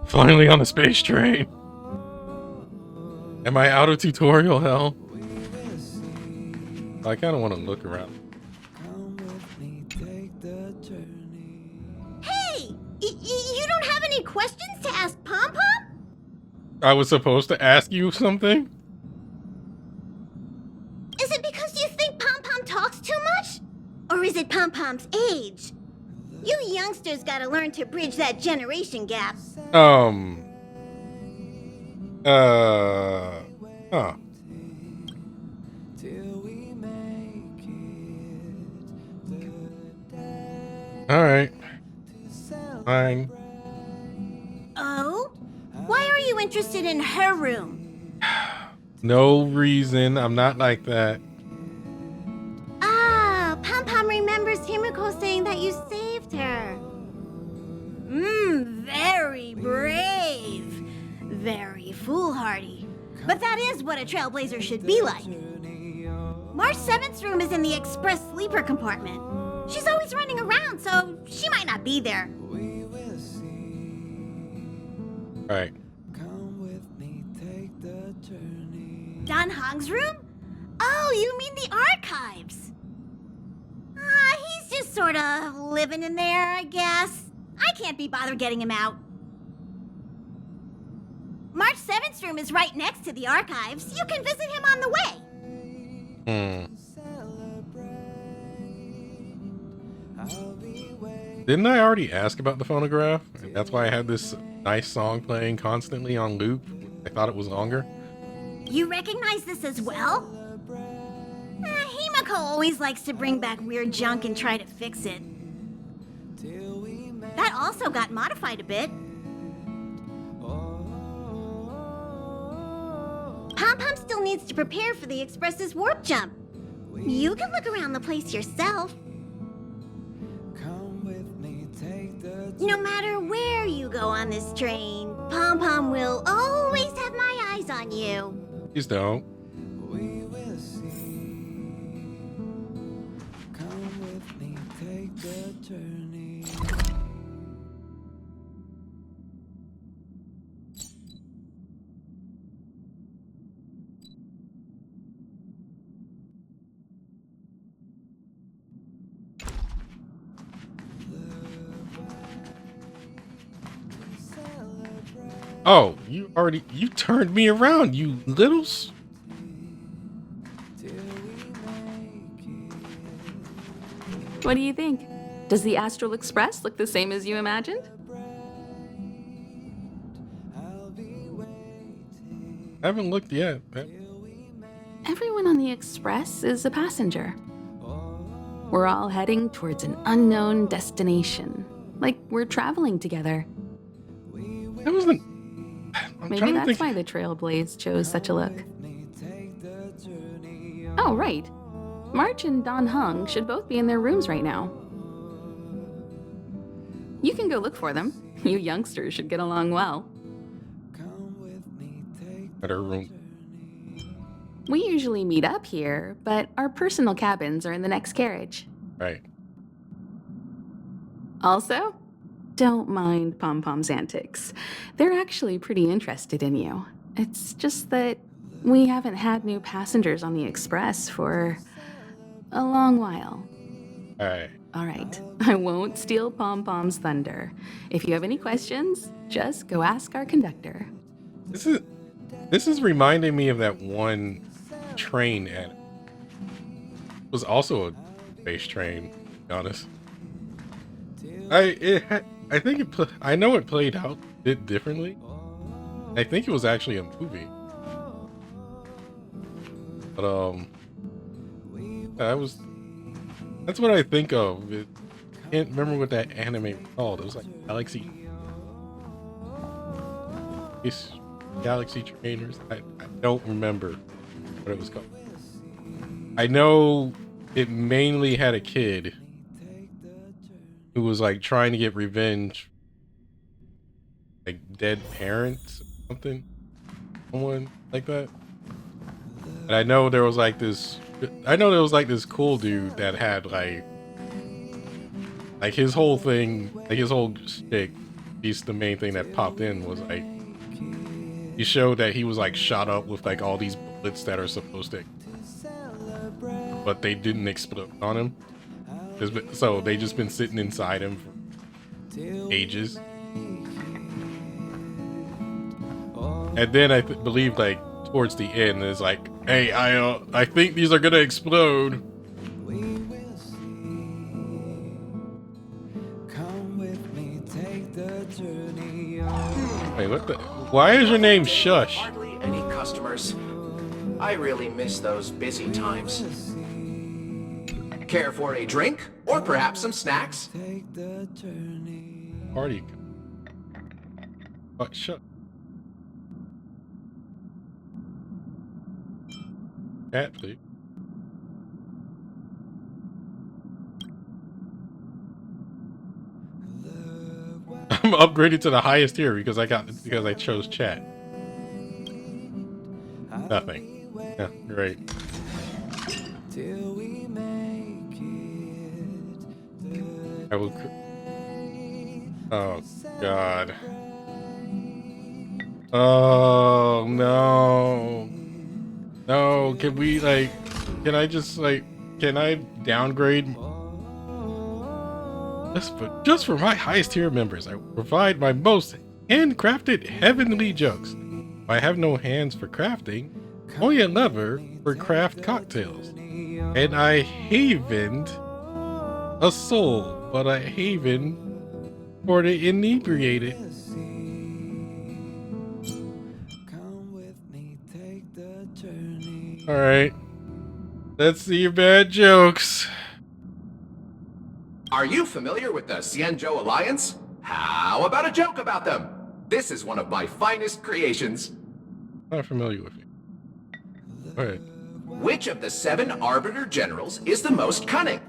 Finally on the space train. Am I out of tutorial hell? I kind of want to look around. Hey! You don't have any questions to ask Pom Pom? I was supposed to ask you something? Is it because you think Pom Pom talks too much? Or is it Pom Pom's age? You youngsters gotta learn to bridge that generation gap. Huh. Alright. Fine. Oh? Why are you interested in her room? No reason. I'm not like that. Ah, Pom Pom remembers Himiko saying that you saved her. Very brave. Very foolhardy. But that is what a trailblazer should be like. March 7th's room is in the express sleeper compartment. She's always running around, so she might not be there. Right. Don Hong's room? Oh, you mean the archives? He's just sort of living in there, I guess. I can't be bothered getting him out. March 7th's room is right next to the archives. You can visit him on the way. Didn't I already ask about the phonograph? That's why I had this nice song playing constantly on loop. I thought it was longer. You recognize this as well? Himiko always likes to bring back weird junk and try to fix it. That also got modified a bit. Pom Pom still needs to prepare for the Express's warp jump. You can look around the place yourself. No matter where you go on this train, Pom Pom will always have my eyes on you. Please don't. Oh, you turned me around, you littles. What do you think? Does the Astral Express look the same as you imagined? I haven't looked yet. Everyone on the Express is a passenger. We're all heading towards an unknown destination. Like we're traveling together. That wasn't... Maybe that's why the Trailblaze chose such a look. Oh, right. March and Don Hung should both be in their rooms right now. You can go look for them. You youngsters should get along well. At her room. We usually meet up here, but our personal cabins are in the next carriage. Right. Also, don't mind Pom Pom's antics. They're actually pretty interested in you. It's just that we haven't had new passengers on the Express for a long while. All right. I won't steal Pom Pom's thunder. If you have any questions, just go ask our conductor. This is reminding me of that one train and it was also a space train, to be honest. I know it played out a bit differently. I think it was actually a movie. But that's what I think of. I can't remember what that anime was called. It was like Galaxy Trainers. I don't remember what it was called. I know it mainly had a kid who was like trying to get revenge, like dead parents or something, someone like that. And I know there was like this cool dude that had like Like his whole thing, like his whole shtick, he's the main thing that popped in was like he showed that he was like shot up with like all these bullets that are supposed to, but they didn't explode on him. So they just been sitting inside him for ages. And then I believe like towards the end it's like, hey, I think these are gonna explode. Wait, what the? Why is your name Shush? Hardly any customers. I really miss those busy times. Care for a drink or perhaps some snacks? Party. What? Shut. Cat, please. I'm upgraded to the highest tier because I chose chat. Nothing. Yeah, great. I will. Oh God. Oh no. No, can we like? Can I just like? Can I downgrade? Just for my highest tier members, I will provide my most handcrafted heavenly jokes. I have no hands for crafting, only a lever for craft cocktails. And I haven't a soul, but a haven for the inebriated. Alright. Let's see your bad jokes. Are you familiar with the Cienjo Alliance? How about a joke about them? This is one of my finest creations. Not familiar with you. Go ahead. Which of the 7 Arbiter Generals is the most cunning?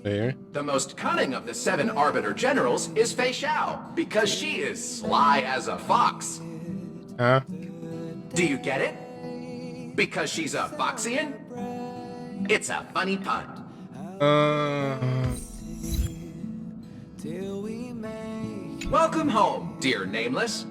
There. The most cunning of the 7 Arbiter Generals is Fei Xiao, because she is sly as a fox. Huh? Do you get it? Because she's a Foxian? It's a funny pun. Welcome home, dear Nameless.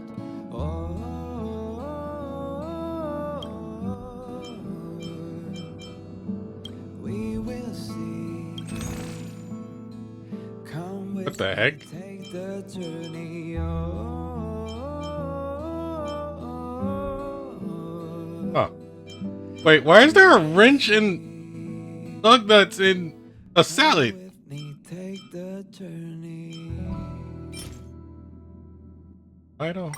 What the heck? Oh. Wait, why is there a wrench and lug nuts in a salad? I don't.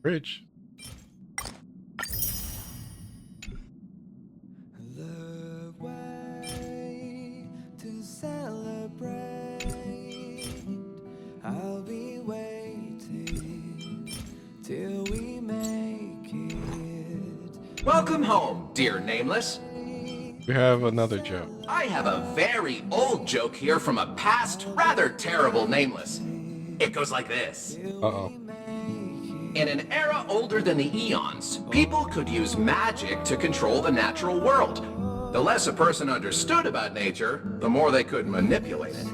Bridge. The way to celebrate. I'll be waiting till we make it. Welcome home, dear Nameless. We have another joke. I have a very old joke here from a past, rather terrible Nameless. It goes like this. Uh-oh. In an era older than the eons, people could use magic to control the natural world. The less a person understood about nature, the more they could manipulate it.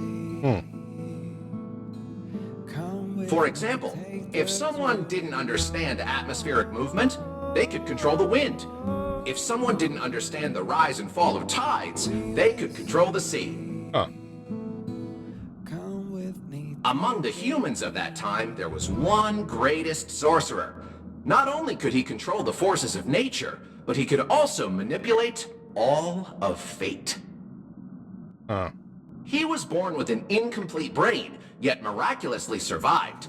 For example, if someone didn't understand atmospheric movement, they could control the wind. If someone didn't understand the rise and fall of tides, they could control the sea. Huh. Among the humans of that time, there was one greatest sorcerer. Not only could he control the forces of nature, but he could also manipulate all of fate. Huh. He was born with an incomplete brain, yet miraculously survived.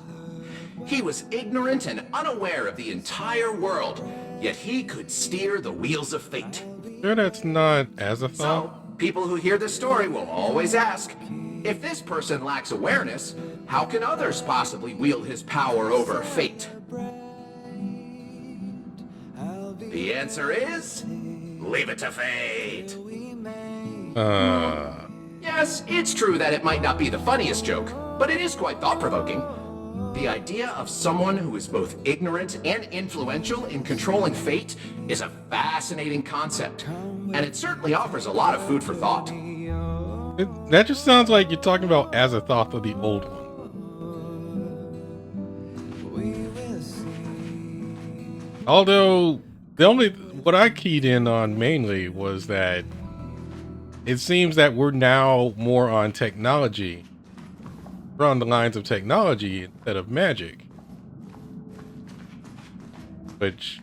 He was ignorant and unaware of the entire world, yet he could steer the wheels of fate. Sure that's not Azathoth? So, people who hear this story will always ask, if this person lacks awareness, how can others possibly wield his power over fate? The answer is, leave it to fate. Yes, it's true that it might not be the funniest joke, but it is quite thought-provoking. The idea of someone who is both ignorant and influential in controlling fate is a fascinating concept, and it certainly offers a lot of food for thought. That just sounds like you're talking about Azathoth of the old one. Although what I keyed in on mainly was that it seems that we're now more on technology. We're on the lines of technology instead of magic. Which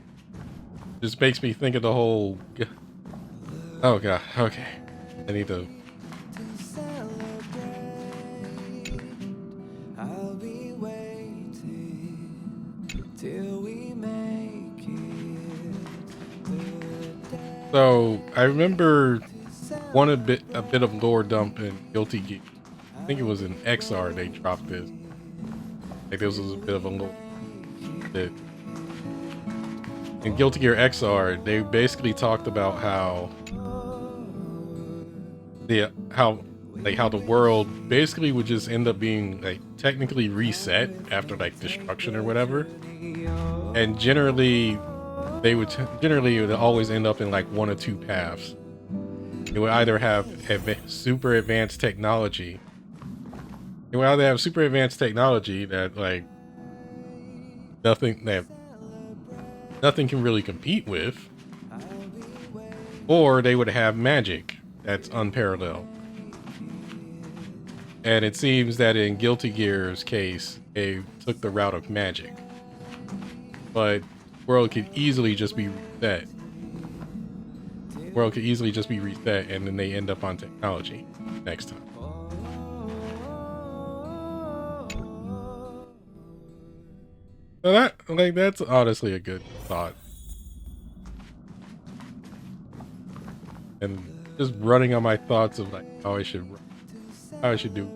just makes me think of the whole... Oh god, okay. I need to... I'll be waiting till we make it. So, I remember a bit of lore dump in Guilty Gear. I think it was in XR they dropped this. Like this was a bit of a lore bit. In Guilty Gear XR, they basically talked about how the world basically would just end up being like technically reset after like destruction or whatever, and generally it would always end up in like one or two paths. It would either have super advanced technology. It would either have super advanced technology that like nothing can really compete with, or they would have magic that's unparalleled. And it seems that in Guilty Gear's case, they took the route of magic. But the world could easily just be reset. And then they end up on technology next time. So that's honestly a good thought. And just running on my thoughts of like how I should do.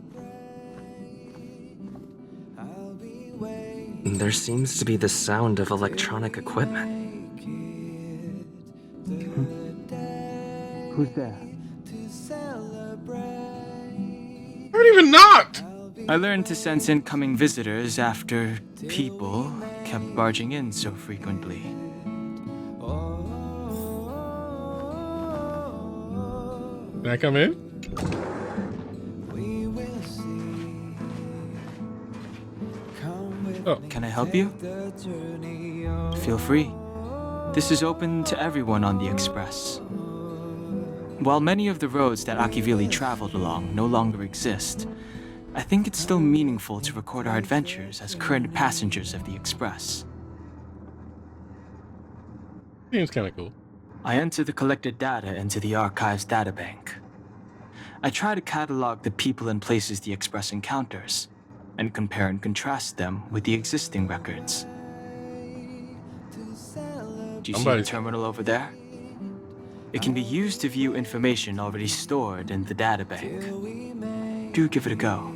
There seems to be the sound of electronic equipment. Who's there? I don't even knocked! I learned to sense incoming visitors after people kept barging in so frequently. Can I come in? Oh. Can I help you? Feel free. This is open to everyone on the Express. While many of the roads that Akivili traveled along no longer exist, I think it's still meaningful to record our adventures as current passengers of the Express. Seems kind of cool. I enter the collected data into the Archives databank. I try to catalog the people and places the Express encounters, and compare and contrast them with the existing records. Do you see the terminal over there? It can be used to view information already stored in the databank. Do give it a go.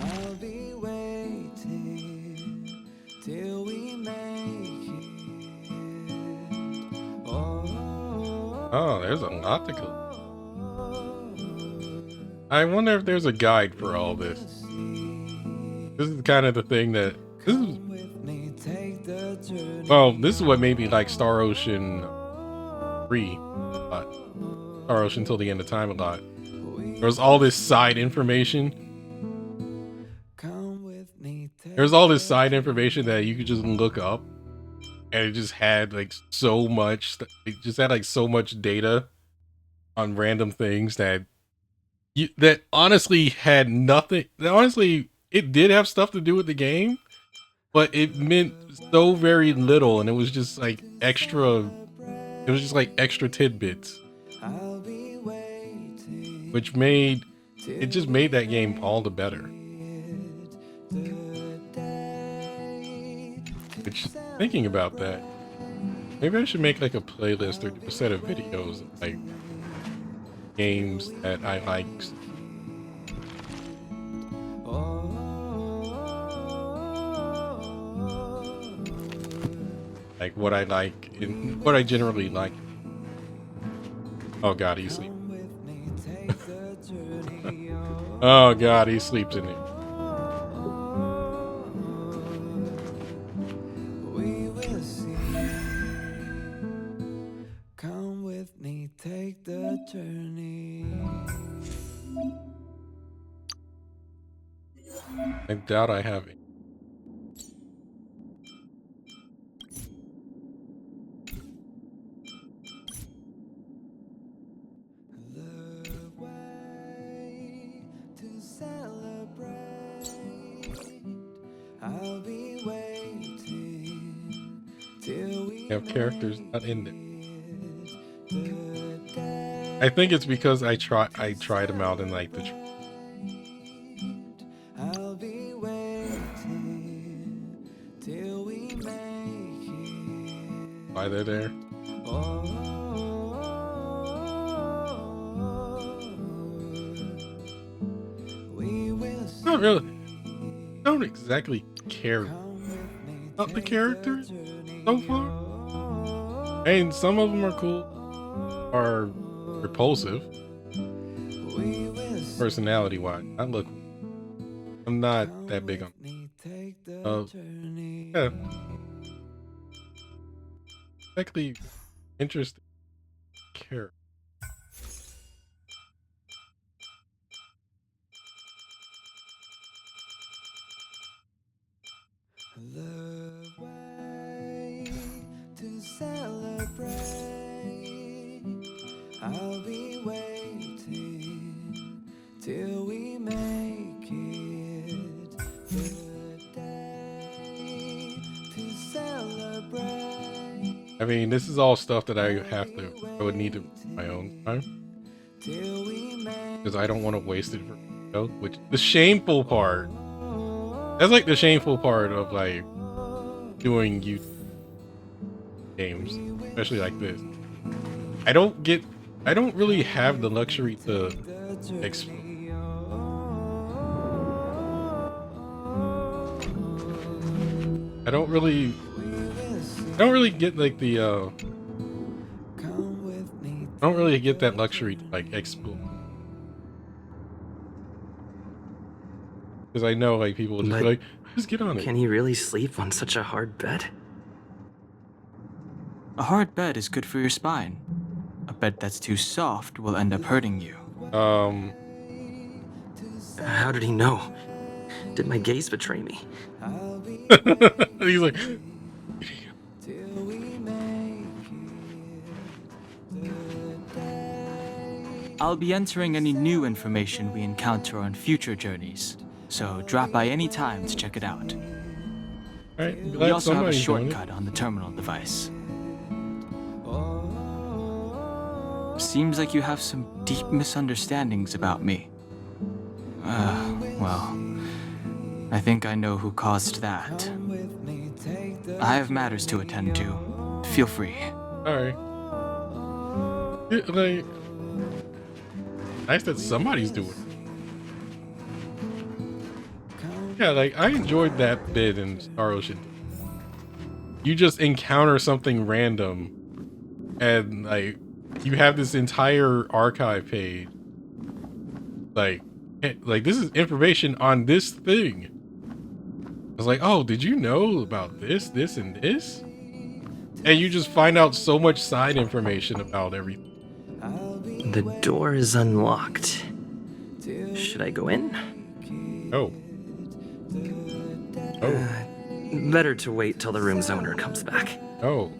I'll be waiting till we make it. Oh, there's a lot to go. I wonder if there's a guide for all this. This is kind of the thing that this is what made me like Star Ocean 3 a lot. Star Ocean Till the End of Time a lot. There was all this side information. There's all this side information that you could just look up, and it just had like so much. It just had like so much data on random things that honestly had nothing. Honestly, it did have stuff to do with the game, but it meant so very little, and it was just like extra. It was just like extra tidbits, which made that game all the better. Which, thinking about that, maybe I should make like a playlist or a set of videos of like games that I like. Like what I like and what I generally like. Oh god, he's sleeping. Oh god, he sleeps in it. We will see. Come with me, take the journey. I doubt I have it. The way to celebrate. I'll be waiting till we Have characters not in there. the day. I think it's because I tried them out in like the I'll be waiting till we make it. why they're there. We will Not really. I don't exactly care about the characters so far. And some of them are cool, are repulsive, personality-wise. I look, I'm not that big on. Yeah, exactly interesting character. the way to celebrate. I'll be waiting till we make it the day to celebrate. I mean, this is all stuff that I would need to my own time Till we make because I don't want to waste it for which the shameful part. That's like the shameful part of like doing YouTube games, especially like this. I don't really have the luxury to explore. I don't really get like the come with me. I don't really get that luxury to like explore. Because I know like people will just be But like, just get on it. Can he really sleep on such a hard bed? A hard bed is good for your spine. A bed that's too soft will end up hurting you. How did he know? Did my gaze betray me? He's like, Till we make it the day. I'll be entering any new information we encounter on future journeys, so drop by any time to check it out. alright, We also have a shortcut on the terminal device. Seems like you have some deep misunderstandings about me. Well, I think I know who caused that. I have matters to attend to. Feel free. Alright. Yeah, like, nice that somebody's doing it. Yeah, like, I enjoyed that bit in Star Ocean. You just encounter something random, and, like, you have this entire archive page. Like, this is information on this thing. I was like, oh, did you know about this, this, and this? And you just find out so much side information about everything. The door is unlocked. Should I go in? Oh. Oh. Better to wait till the room's owner comes back. Oh.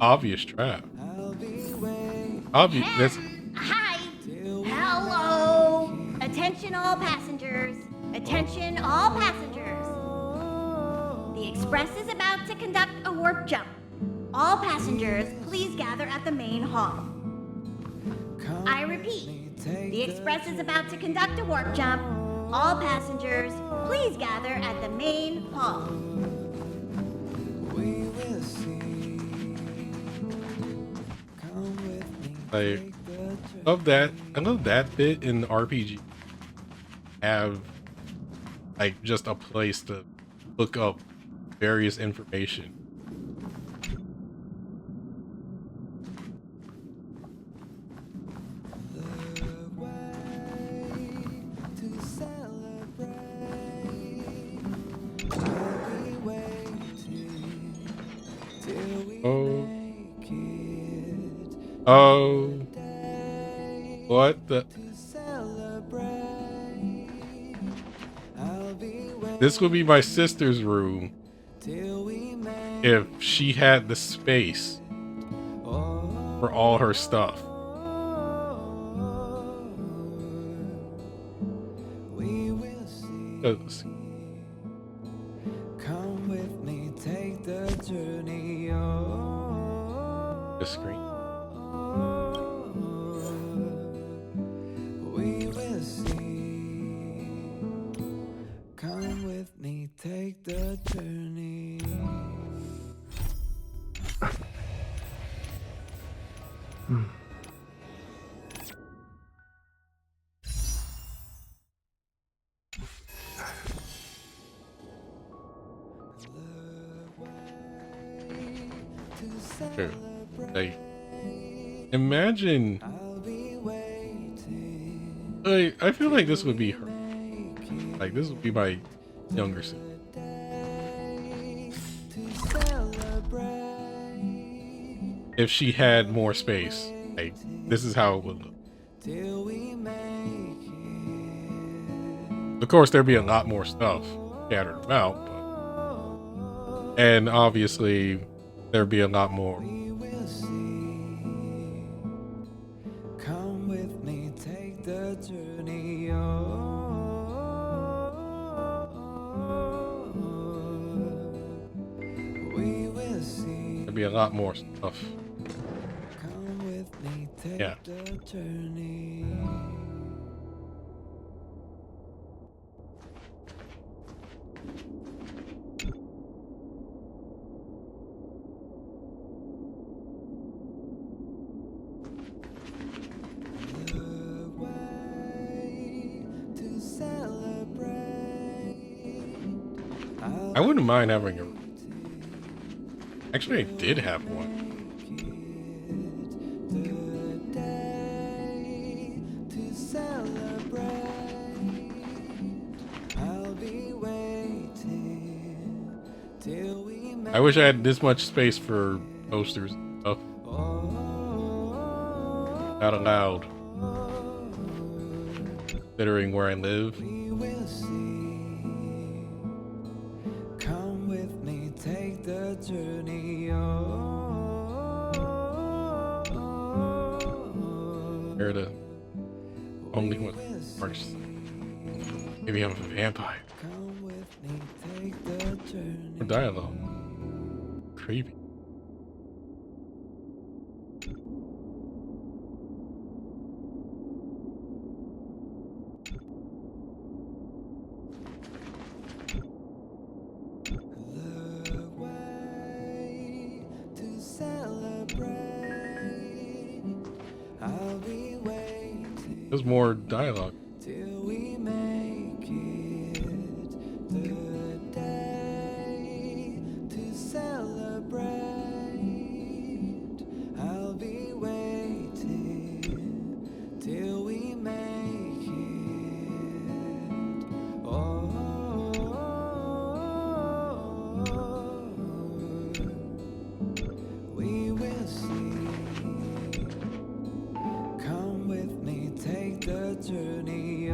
Obvious trap. Obvious. That's. Hi. Hello. Attention all passengers. Attention all passengers. The Express is about to conduct a warp jump. All passengers, please gather at the main hall. I repeat, the Express is about to conduct a warp jump. All passengers, please gather at the main hall. We will see. Come with me. Like, love that. I love that bit in the RPG. Have like just a place to look up various information. To Oh. Oh. What the? This would be my sister's room if she had the space for all her stuff. Let's see. Come with me, take the journey. The screen. We will see. Come with me, take the journey. Sure. Like, imagine. Like, I feel like this would be her. Like, this would be my younger sister. If she had more space, like, this is how it would look. Of course, there'd be a lot more stuff scattered about, but, and obviously, there'd be a lot more. Come with me, take the journey. We will see. There'd be a lot more stuff. Come with me, take Yeah. the journey. I wouldn't mind having a. Actually, I did have one. I wish I had this much space for posters and stuff. Not allowed. Considering where I live. Come with me, take the journey. They're the only one. Maybe I'm a vampire. Come with me, take the journey. Or dialogue. Creepy. There's more dialogue. Till we make it the day to celebrate. I'll be waiting till we make it. Oh, we will see. Come with me, take the journey.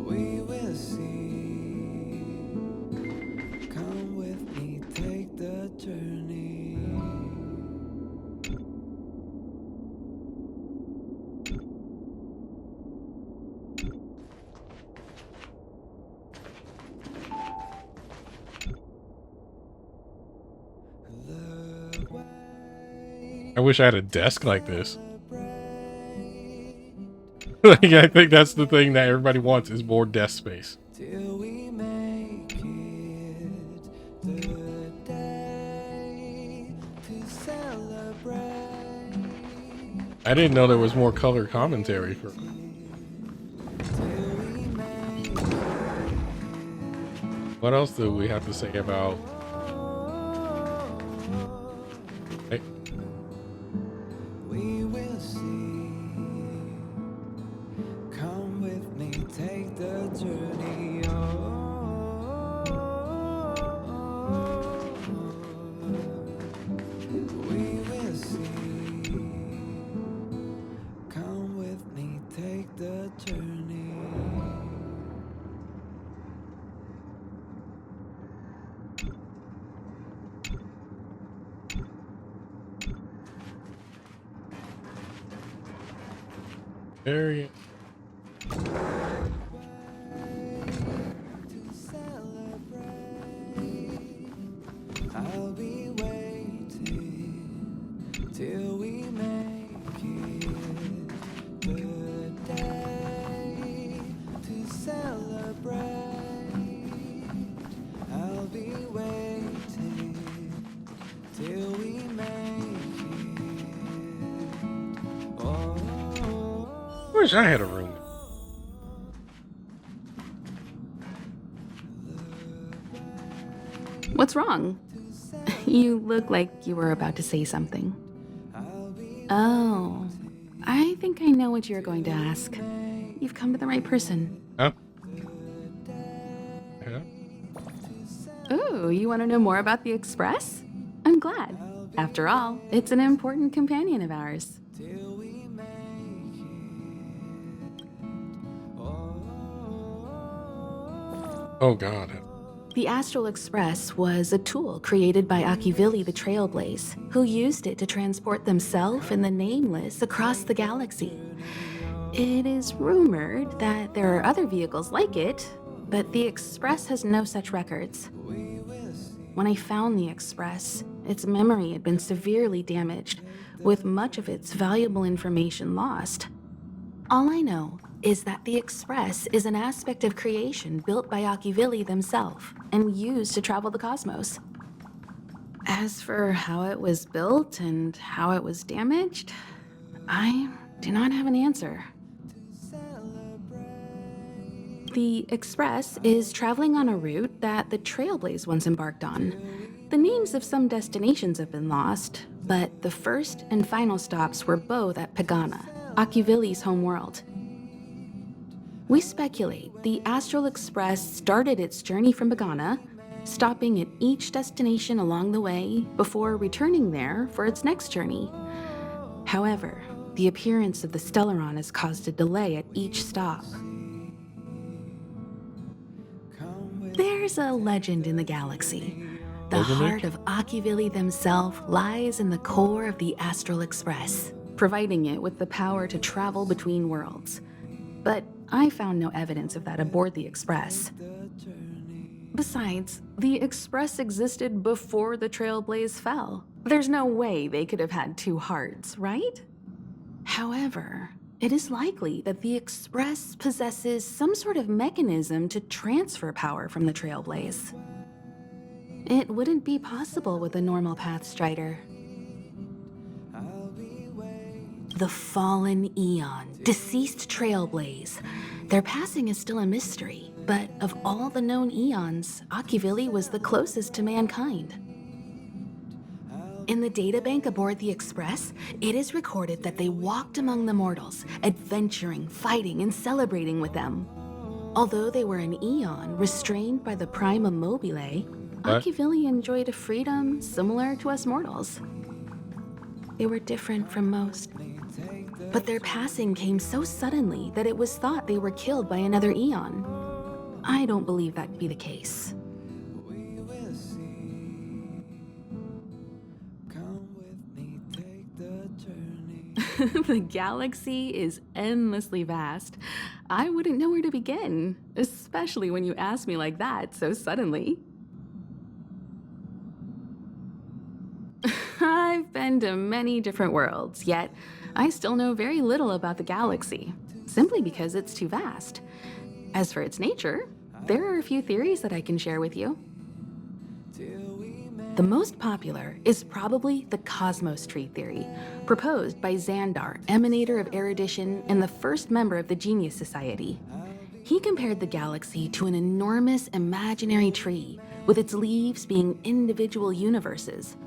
We will see. Come with me, take the journey. I wish I had a desk like this. Like, I think that's the thing that everybody wants is more desk space. Till we make it the day to celebrate. I didn't know there was more color commentary for. What else do we have to say about? Hey. We will see. Come with me, take the journey. Very. I'll be waiting till we make it the day to celebrate. I'll be waiting till we make it. Oh. I wish I had a room. What's wrong? You look like you were about to say something. Oh, I think I know what you're going to ask. You've come to the right person. Huh? Yeah. Ooh, you want to know more about the Express? I'm glad. After all, it's an important companion of ours. Oh God. The Astral Express was a tool created by Akivili the Trailblaze, who used it to transport themselves and the Nameless across the galaxy. It is rumored that there are other vehicles like it, but the Express has no such records. When I found the Express, its memory had been severely damaged, with much of its valuable information lost. All I know is that the Express is an aspect of creation built by Akivili themselves and used to travel the cosmos. As for how it was built and how it was damaged, I do not have an answer. The Express is traveling on a route that the Trailblaze once embarked on. The names of some destinations have been lost, but the first and final stops were both at Pagana, Akivili's home world. We speculate the Astral Express started its journey from Pagana, stopping at each destination along the way before returning there for its next journey. However, the appearance of the Stellaron has caused a delay at each stop. There's a legend in the galaxy. The heart of Akivili themselves lies in the core of the Astral Express, providing it with the power to travel between worlds. But I found no evidence of that aboard the Express. Besides, the Express existed before the Trailblaze fell. There's no way they could have had two hearts, right? However, it is likely that the Express possesses some sort of mechanism to transfer power from the Trailblaze. It wouldn't be possible with a normal Path Strider. The fallen Eon, deceased Trailblaze. Their passing is still a mystery, but of all the known Eons, Akivili was the closest to mankind. In the databank aboard the Express, it is recorded that they walked among the mortals, adventuring, fighting, and celebrating with them. Although they were an Eon restrained by the Prima Mobile, Akivili enjoyed a freedom similar to us mortals. They were different from most. But their passing came so suddenly that it was thought they were killed by another Eon. I don't believe that to be the case. The galaxy is endlessly vast. I wouldn't know where to begin, especially when you ask me like that so suddenly. I've been to many different worlds, yet I still know very little about the galaxy, simply because it's too vast. As for its nature, there are a few theories that I can share with you. The most popular is probably the Cosmos Tree theory, proposed by Xandar, emanator of erudition and the first member of the Genius Society. He compared the galaxy to an enormous imaginary tree, with its leaves being individual universes.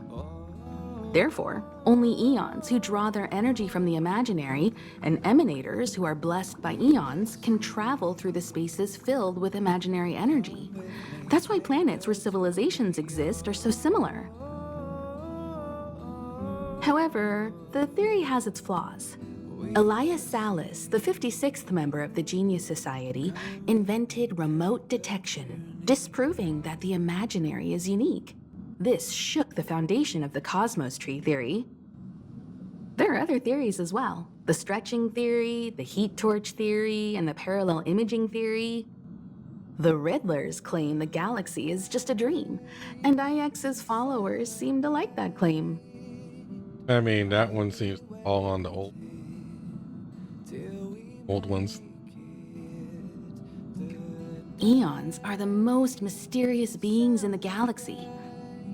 Therefore, only Eons who draw their energy from the imaginary and emanators who are blessed by Eons can travel through the spaces filled with imaginary energy. That's why planets where civilizations exist are so similar. However, the theory has its flaws. Elias Salas, the 56th member of the Genius Society, invented remote detection, disproving that the imaginary is unique. This shook the foundation of the Cosmos Tree theory. There are other theories as well, The stretching theory, the heat torch theory, and the parallel imaging theory. The Riddlers claim the galaxy is just a dream, and IX's followers seem to like that claim. I mean, that one seems all on the old ones. Eons are the most mysterious beings in the galaxy.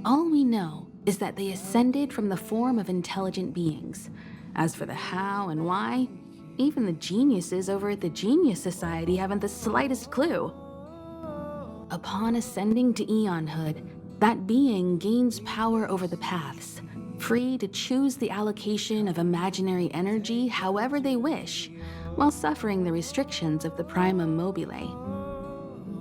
All we know is that they ascended from the form of intelligent beings. As for the how and why, even the geniuses over at the Genius Society haven't the slightest clue. Upon ascending to Eonhood, that being gains power over the paths, free to choose the allocation of imaginary energy however they wish, while suffering the restrictions of the primum mobile.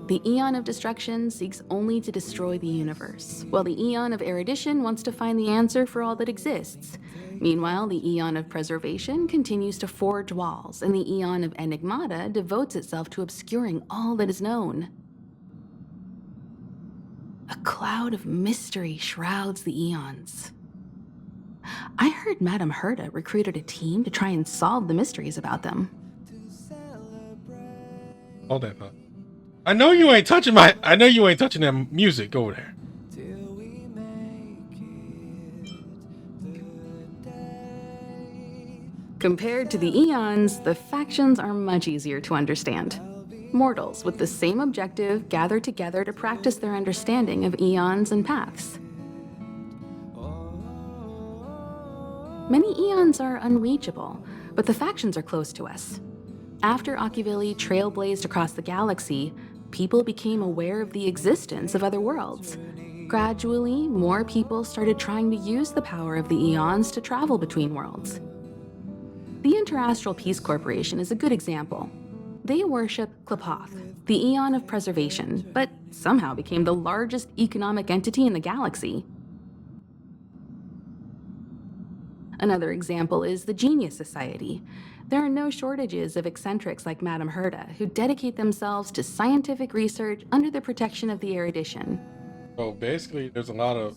The Eon of Destruction seeks only to destroy the universe, while the Eon of Erudition wants to find the answer for all that exists. Meanwhile, the Eon of Preservation continues to forge walls, and the Eon of Enigmata devotes itself to obscuring all that is known. A cloud of mystery shrouds the Eons. I heard Madame Herta recruited a team to try and solve the mysteries about them. Hold that thought. I know you ain't touching that music over there. Compared to the Eons, the factions are much easier to understand. Mortals with the same objective gather together to practice their understanding of eons and paths. Many eons are unreachable, but the factions are close to us. After Akivili trailblazed across the galaxy, people became aware of the existence of other worlds. Gradually, more people started trying to use the power of the eons to travel between worlds. The Interastral Peace Corporation is a good example. They worship Klapoth, the Eon of Preservation, but somehow became the largest economic entity in the galaxy. Another example is the Genius Society. There are no shortages of eccentrics like Madame Herta who dedicate themselves to scientific research under the protection of the erudition. So basically, there's a lot of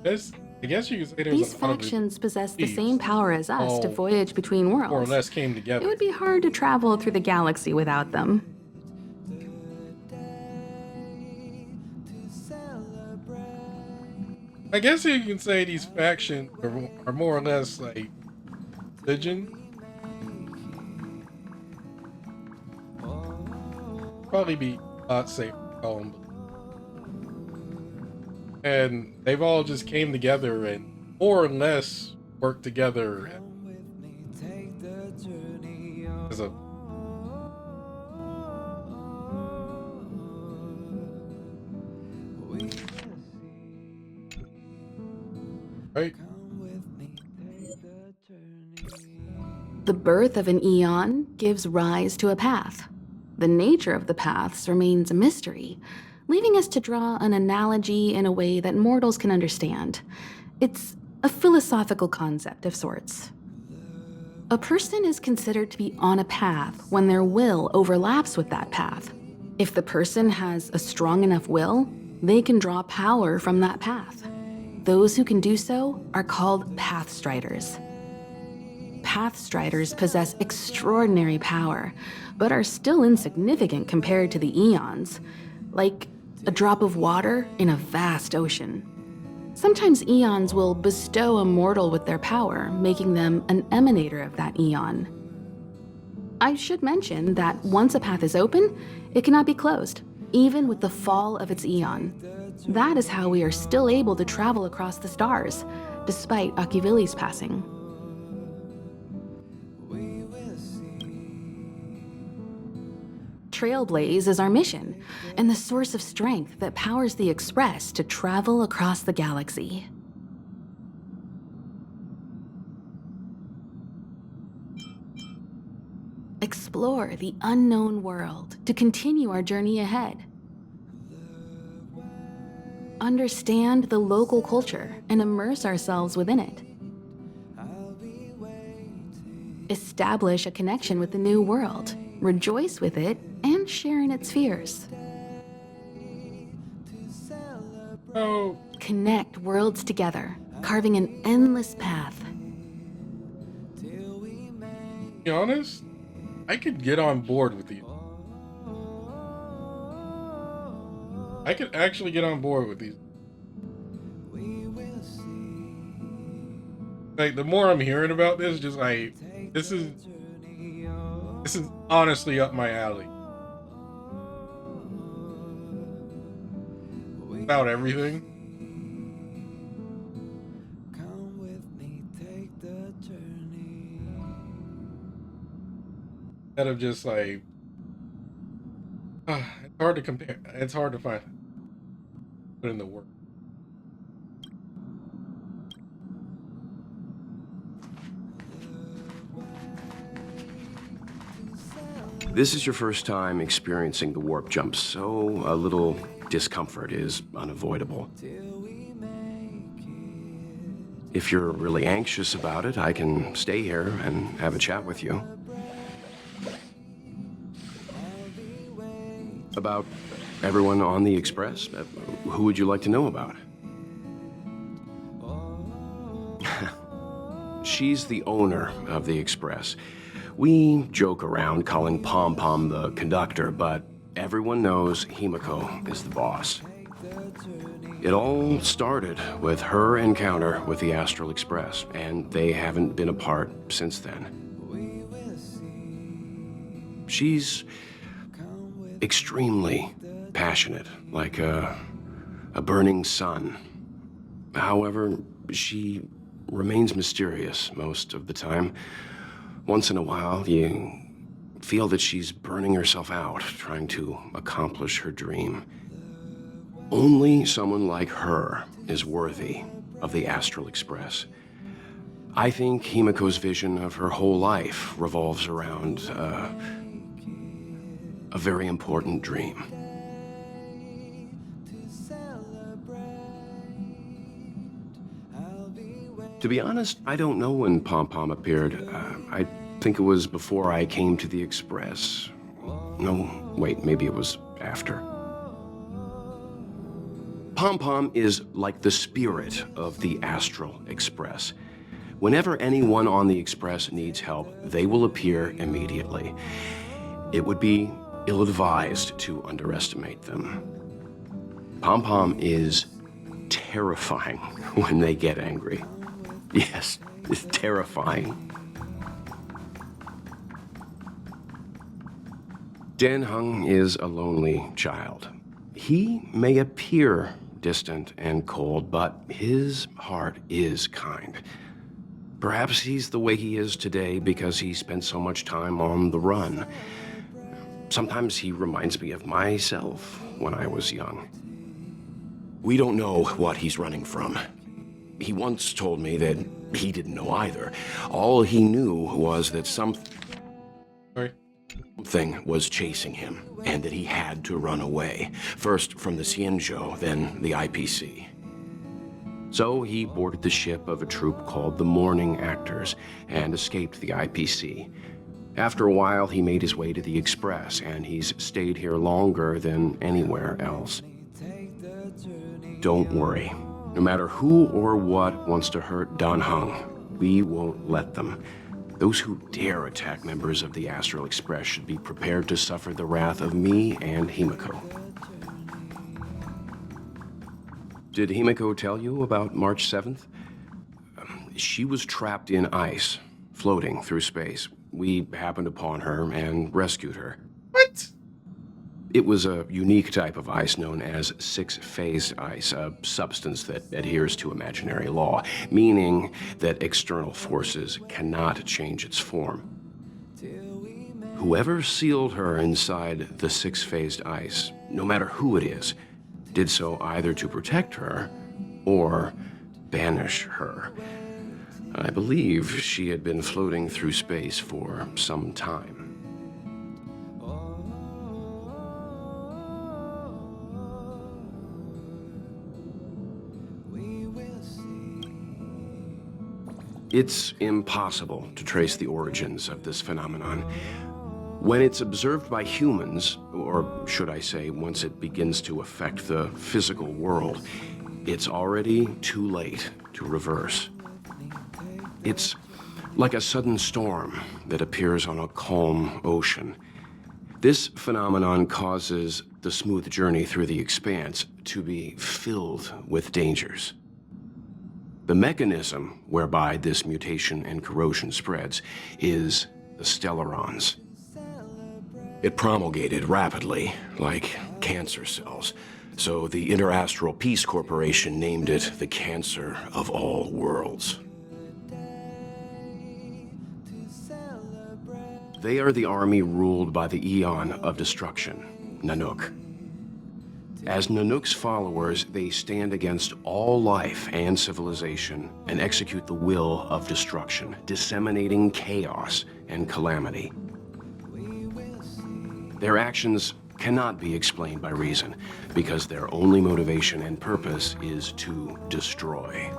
this. I guess you could say there's These a lot factions possess the thieves. same power as us to All voyage between worlds. more or less came It together. would be hard to travel through the galaxy without them. I guess you can say these factions are more or less like religion. Probably be a lot safer to call them. And they've all just came together and more or less worked together as a right. The birth of an eon gives rise to a path. The nature of the paths remains a mystery, leaving us to draw an analogy in a way that mortals can understand. It's a philosophical concept of sorts. A person is considered to be on a path when their will overlaps with that path. If the person has a strong enough will, they can draw power from that path. Those who can do so are called Pathstriders. Pathstriders possess extraordinary power, but are still insignificant compared to the eons, like a drop of water in a vast ocean. Sometimes eons will bestow a mortal with their power, making them an emanator of that eon. I should mention that once a path is open, it cannot be closed, even with the fall of its eon. That is how we are still able to travel across the stars, despite Akivili's passing. Trailblaze is our mission, and the source of strength that powers the Express to travel across the galaxy. Explore the unknown world to continue our journey ahead. Understand the local culture and immerse ourselves within it. Establish a connection with the new world, rejoice with it, and share in its fears. Oh, Connect worlds together, carving an endless path. be honest, I could get on board with these. I could actually get on board with these. Like, the more I'm hearing about this, just like, this is honestly up my alley. About everything. Come with me, take the journey. Instead of just like, it's hard to compare. It's hard to find. Put in the work. This is your first time experiencing the warp jump, so a little discomfort is unavoidable. If you're really anxious about it, I can stay here and have a chat with you. About everyone on the Express? Who would you like to know about? She's the owner of the Express. We joke around calling Pom Pom the conductor, but everyone knows Himiko is the boss. It all started with her encounter with the Astral Express, and they haven't been apart since then. She's extremely passionate, like a burning sun. However, she remains mysterious most of the time. Once in a while, you feel that she's burning herself out, trying to accomplish her dream. Only someone like her is worthy of the Astral Express. I think Himiko's vision of her whole life revolves around a very important dream. To be honest, I don't know when Pom Pom appeared. I think it was before I came to the Express. No, wait, maybe it was after. Pom Pom is like the spirit of the Astral Express. Whenever anyone on the Express needs help, they will appear immediately. It would be ill-advised to underestimate them. Pom Pom is terrifying when they get angry. Yes, it's terrifying. Dan Hung is a lonely child. He may appear distant and cold, but his heart is kind. Perhaps he's the way he is today because he spent so much time on the run. Sometimes he reminds me of myself when I was young. We don't know what he's running from. He once told me that he didn't know either. All he knew was that something was chasing him, and that he had to run away. First from the Xianzhou, then the IPC. So he boarded the ship of a troupe called the Morning Actors and escaped the IPC. After a while, he made his way to the Express, and he's stayed here longer than anywhere else. Don't worry. No matter who or what wants to hurt Dan Hung, we won't let them. Those who dare attack members of the Astral Express should be prepared to suffer the wrath of me and Himiko. Did Himiko tell you about March 7th? She was trapped in ice, floating through space. We happened upon her and rescued her. What? It was a unique type of ice known as six-phase ice, a substance that adheres to imaginary law, meaning that external forces cannot change its form. Whoever sealed her inside the six-phased ice, no matter who it is, did so either to protect her or banish her. I believe she had been floating through space for some time. It's impossible to trace the origins of this phenomenon. When it's observed by humans, or should I say, once it begins to affect the physical world, it's already too late to reverse. It's like a sudden storm that appears on a calm ocean. This phenomenon causes the smooth journey through the expanse to be filled with dangers. The mechanism whereby this mutation and corrosion spreads is the stellarons. It promulgated rapidly, like cancer cells, so the Interastral Peace Corporation named it the Cancer of All Worlds. They are the army ruled by the Eon of Destruction, Nanook. As Nanook's followers, they stand against all life and civilization and execute the will of destruction, disseminating chaos and calamity. Their actions cannot be explained by reason, because their only motivation and purpose is to destroy.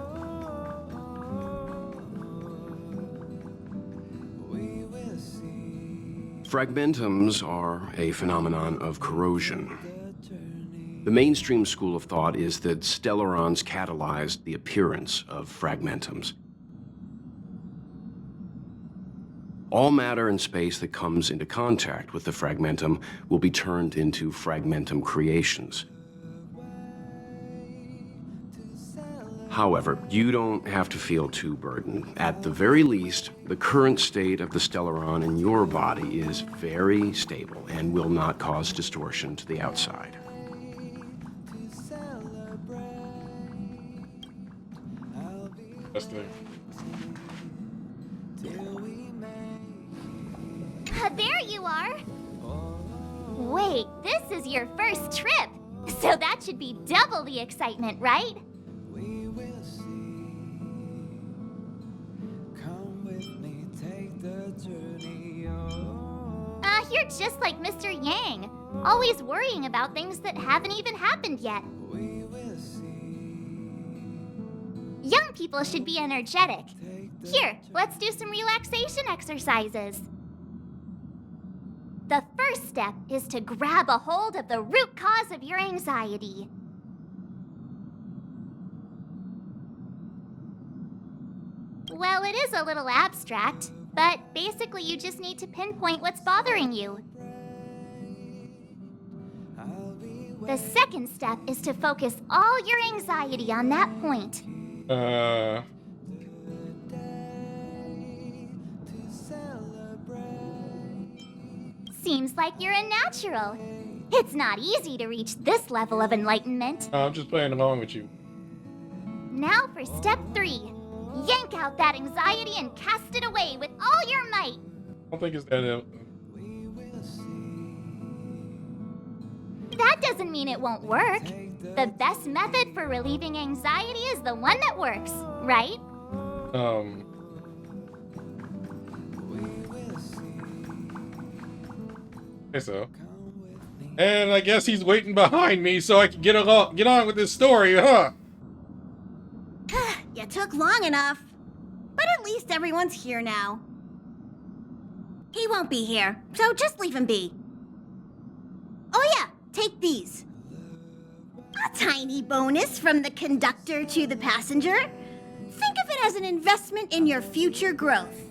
Fragmentums are a phenomenon of corrosion. The mainstream school of thought is that stellarons catalyzed the appearance of fragmentums. All matter and space that comes into contact with the fragmentum will be turned into fragmentum creations. However, you don't have to feel too burdened. At the very least, the current state of the stellaron in your body is very stable and will not cause distortion to the outside. There you are! Wait, this is your first trip! So that should be double the excitement, right? You're just like Mr. Yang, always worrying about things that haven't even happened yet. Young people should be energetic. Here, let's do some relaxation exercises. The first step is to grab a hold of the root cause of your anxiety. Well, it is a little abstract, but basically you just need to pinpoint what's bothering you. The second step is to focus all your anxiety on that point. Seems like you're a natural. It's not easy to reach this level of enlightenment. I'm just playing along with you. Now for step 3. Yank out that anxiety and cast it away with all your might. I don't think it's that. That doesn't mean it won't work. The best method for relieving anxiety is the one that works, right? Okay, so. And I guess he's waiting behind me so I can get on with this story, huh? You took long enough. But at least everyone's here now. He won't be here, so just leave him be. Oh yeah, take these. A tiny bonus from the conductor to the passenger. Think of it as an investment in your future growth.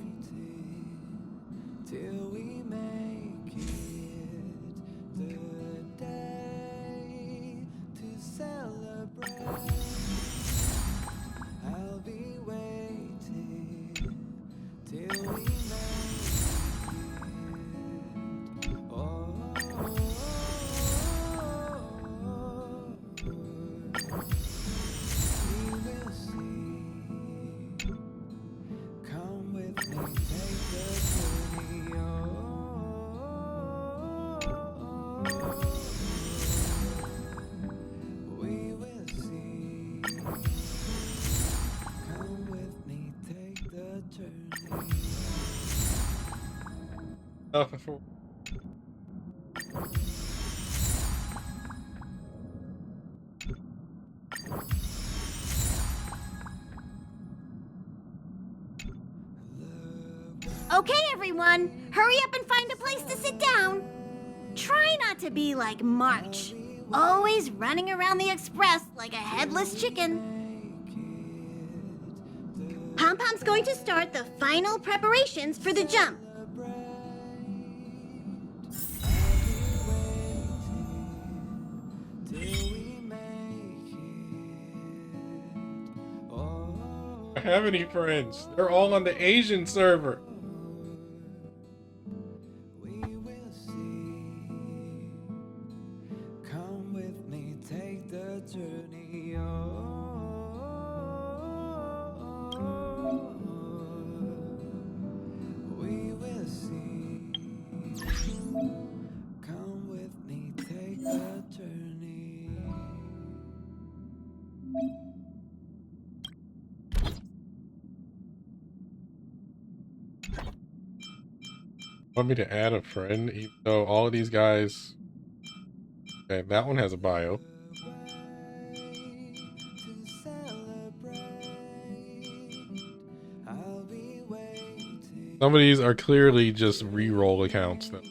Okay, everyone, hurry up and find a place to sit down. Try not to be like March, always running around the express like a headless chicken. Pom Pom's going to start the final preparations for the jump. I have any friends? They're all on the Asian server. Come with me, take the journey. We will see. Come with me, take the journey. Want me to add a friend, even though all of these guys. Okay, that one has a bio. Some of these are clearly just re-roll accounts though.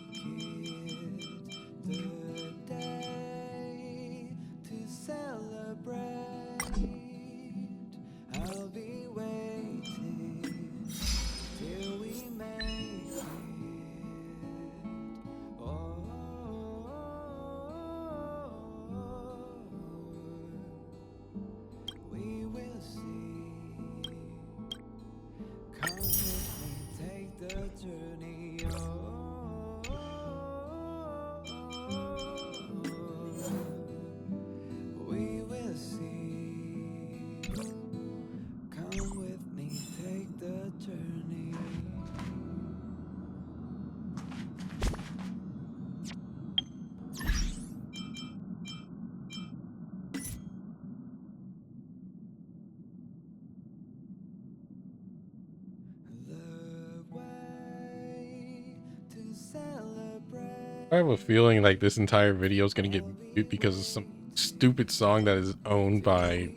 I have a feeling like this entire video is gonna get muted because of some stupid song that is owned by,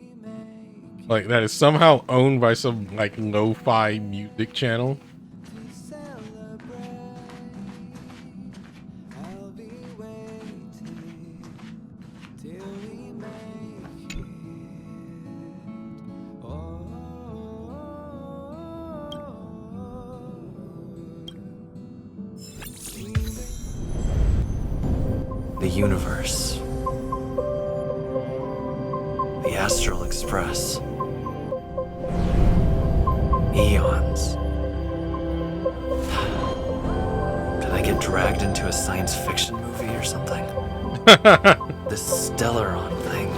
like, that is somehow owned by some like lo-fi music channel. The universe. The Astral Express. Eons. Did I get dragged into a science fiction movie or something? This Stellaron thing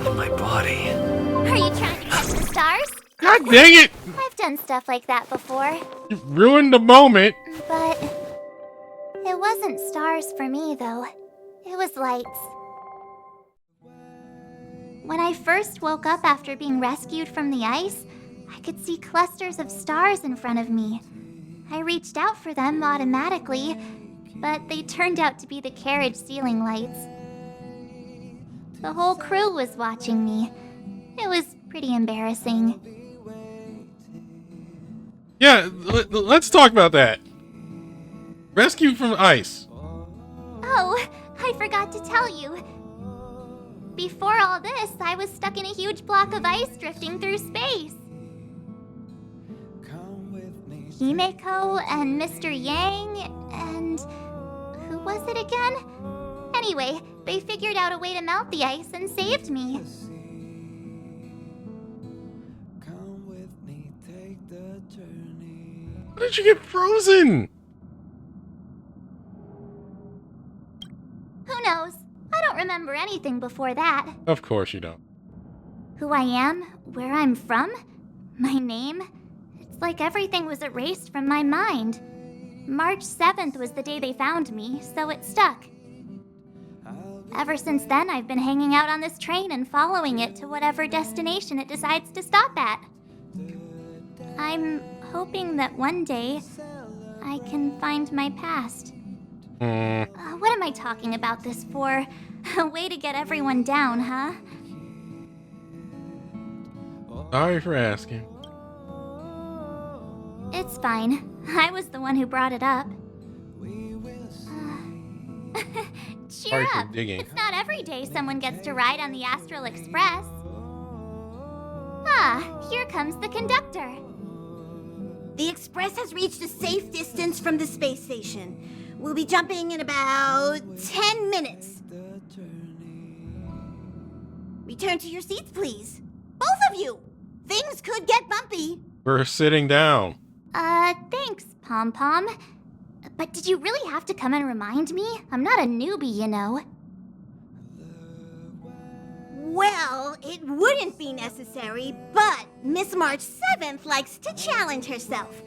in my body. Are you trying to get to the stars? God dang it! I've done stuff like that before, You ruined the moment. but it wasn't stars for me, though. It was lights. When I first woke up after being rescued from the ice, I could see clusters of stars in front of me. I reached out for them automatically, but they turned out to be the carriage ceiling lights. The whole crew was watching me. It was pretty embarrassing. Yeah, let's talk about that. Rescue from ice. Oh, I forgot to tell you. Before all this, I was stuck in a huge block of ice drifting through space. Himeko and Mr. Yang and... who was it again? Anyway, they figured out a way to melt the ice and saved me. How did you get frozen? Who knows? I don't remember anything before that. Of course you don't. Who I am, where I'm from, my name. It's like everything was erased from my mind. March 7th was the day they found me, so it stuck. Ever since then, I've been hanging out on this train and following it to whatever destination it decides to stop at. I'm hoping that one day I can find my past. What am I talking about this for? A way to get everyone down, huh? Sorry for asking. It's fine. I was the one who brought it up. Cheer Sorry for up. digging. It's not every day someone gets to ride on the Astral Express. Ah, here comes the conductor. The Express has reached a safe distance from the space station. We'll be jumping in about 10 minutes. Return to your seats, please. Both of you! Things could get bumpy. We're sitting down. Thanks, Pom Pom. But did you really have to come and remind me? I'm not a newbie, you know. Well, it wouldn't be necessary, but Miss March 7th likes to challenge herself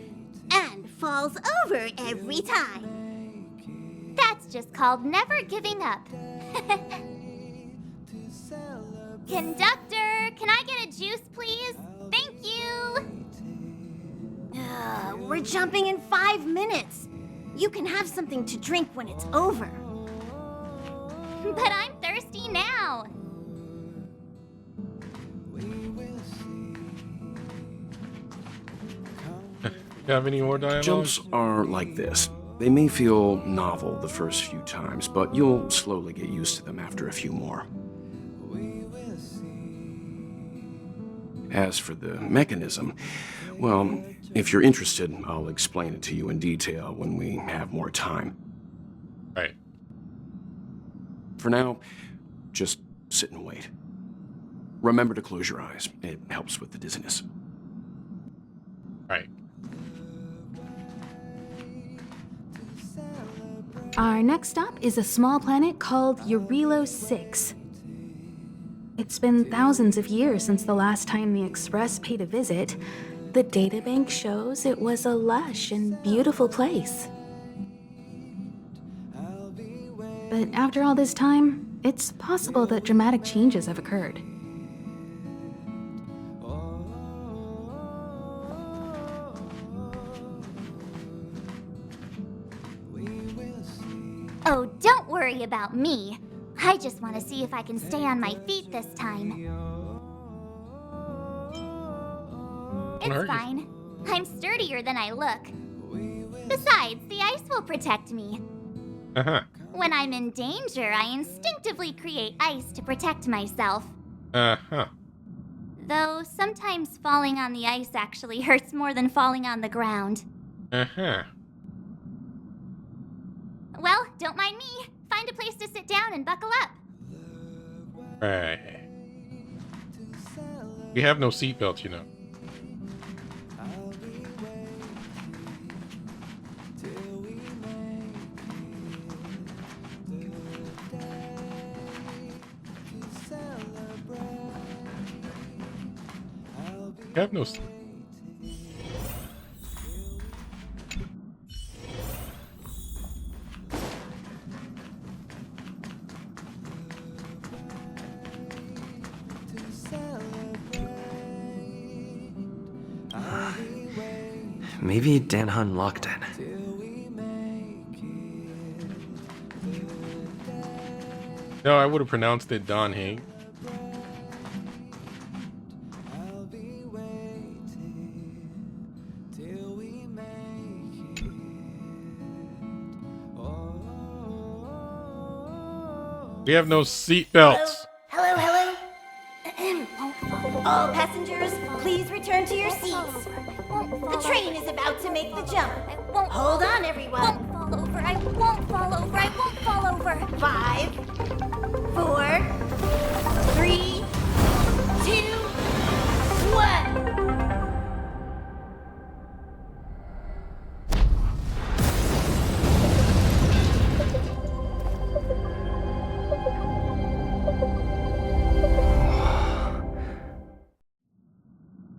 and falls over every time. That's just called never giving up. Conductor, can I get a juice, please? Thank you! We're jumping in 5 minutes. You can have something to drink when it's over. But I'm thirsty now. You have any more dialogue? Jumps are like this. They may feel novel the first few times, but you'll slowly get used to them after a few more. As for the mechanism, well, if you're interested, I'll explain it to you in detail when we have more time. Right. For now, just sit and wait. Remember to close your eyes. It helps with the dizziness. Right. Our next stop is a small planet called Eurilo 6. It's been thousands of years since the last time the Express paid a visit. The databank shows it was a lush and beautiful place. But after all this time, it's possible that dramatic changes have occurred. Oh, don't worry about me. I just want to see if I can stay on my feet this time. It's fine. I'm sturdier than I look. Besides, the ice will protect me. Uh-huh. When I'm in danger, I instinctively create ice to protect myself. Uh-huh. Though sometimes falling on the ice actually hurts more than falling on the ground. Uh-huh. Well, don't mind me. Find a place to sit down and buckle up. Right. We have no seatbelts, you know. We have no. Maybe Danhun locked in. No, I would have pronounced it Don Hing. We have no seatbelts. Hello, hello. All passengers, please return to your seats. The train is about to make the jump. Hold on, everyone. Fall over. I won't fall over. I won't fall over. 5, 4, 3, 2, 1.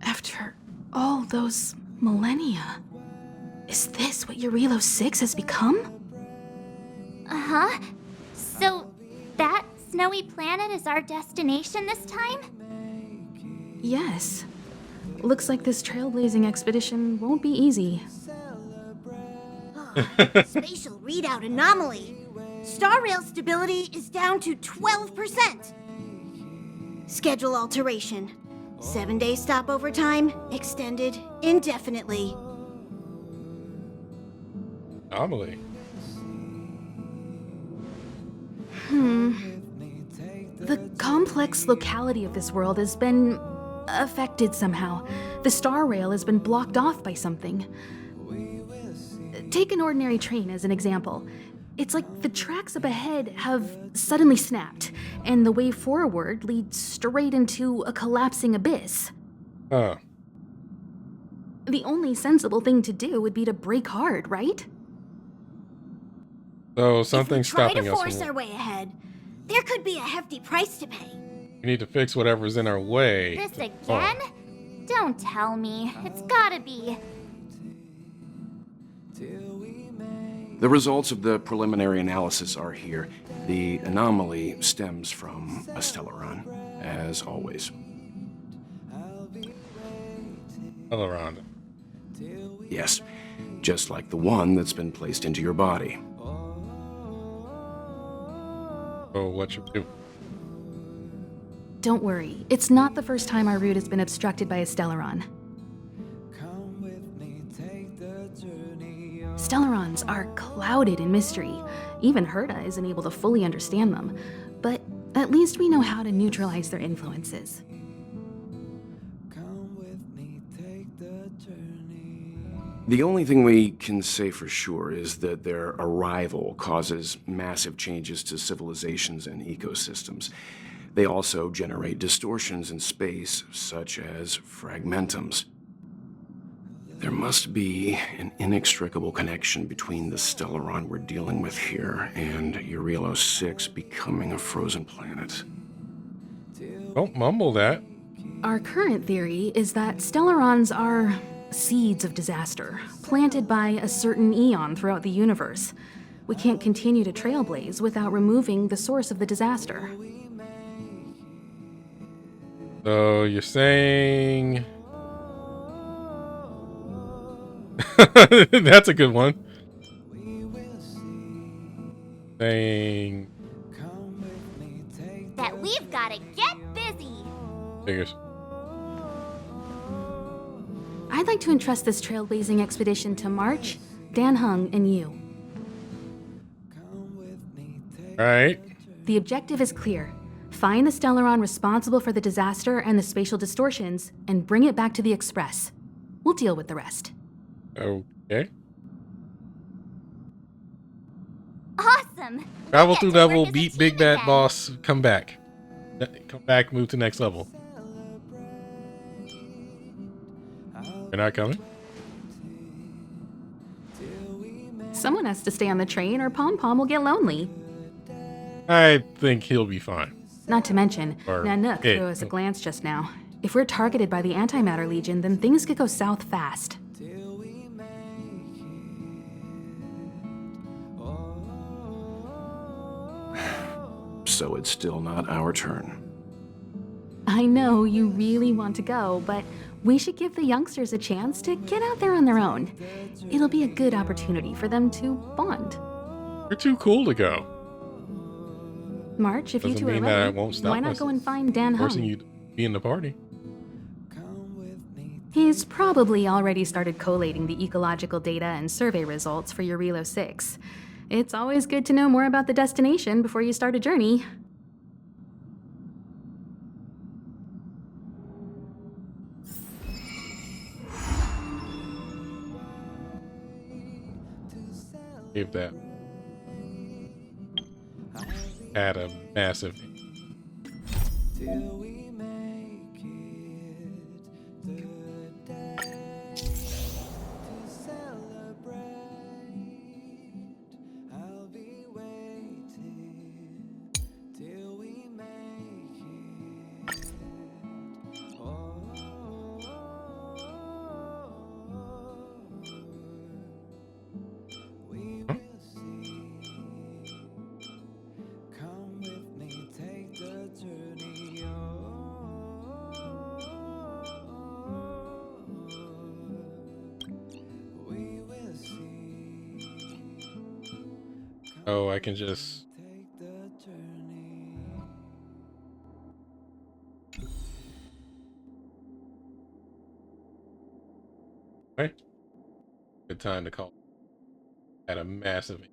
After all those millennia, is this what Eurilo 6 has become? Uh-huh. So, that snowy planet is our destination this time? Yes. Looks like this trailblazing expedition won't be easy. Spatial readout anomaly. Star rail stability is down to 12%. Schedule alteration. 7-day stopover time extended indefinitely. Anomaly. The complex locality of this world has been affected somehow. The star rail has been blocked off by something. Take an ordinary train as an example. It's like the tracks up ahead have suddenly snapped, and the way forward leads straight into a collapsing abyss. Huh. The only sensible thing to do would be to brake hard, right? So If we something's try stopping to us. force our way ahead, there could be a hefty price to pay. We need to fix whatever's in our way. This again? Don't tell me. It's gotta be. The results of the preliminary analysis are here. The anomaly stems from a Stellaron, as always. Stellaron. Yes, just like the one that's been placed into your body. So what should we do? Don't worry, it's not the first time our route has been obstructed by a Stellaron. Stellarons are clouded in mystery. Even Herta isn't able to fully understand them. But at least we know how to neutralize their influences. The only thing we can say for sure is that their arrival causes massive changes to civilizations and ecosystems. They also generate distortions in space, such as fragmentums. There must be an inextricable connection between the Stellaron we're dealing with here and Eurelos 6 becoming a frozen planet. Don't mumble that. Our current theory is that Stellarons are seeds of disaster, planted by a certain eon throughout the universe. We can't continue to trailblaze without removing the source of the disaster. So you're saying... That's a good one. Saying... That we've gotta get busy. Figures. I'd like to entrust this trailblazing expedition to March, Dan Hung, and you. Alright. The objective is clear. Find the Stellaron responsible for the disaster and the spatial distortions, and bring it back to the Express. We'll deal with the rest. Okay. Awesome. Travel We'll through get to work level, as a beat team Big Bad again. Boss, come back. Come back, move to next level. You're not coming? Someone has to stay on the train or Pom Pom will get lonely. I think he'll be fine. Not to mention, Or Nanook it. threw us a glance just now. If we're targeted by the Antimatter Legion, then things could go south fast. So it's still not our turn. I know you really want to go, but we should give the youngsters a chance to get out there on their own. It'll be a good opportunity for them to bond. You're too cool to go. March, if you Doesn't two are mean that I ready, won't stop why not myself. go and find Dan Forcing Hung? you to be in the party. He's probably already started collating the ecological data and survey results for Eurelos 6. It's always good to know more about the destination before you start a journey. If that had a massive... Oh, I can just... Okay. Good time to call. Had a massive...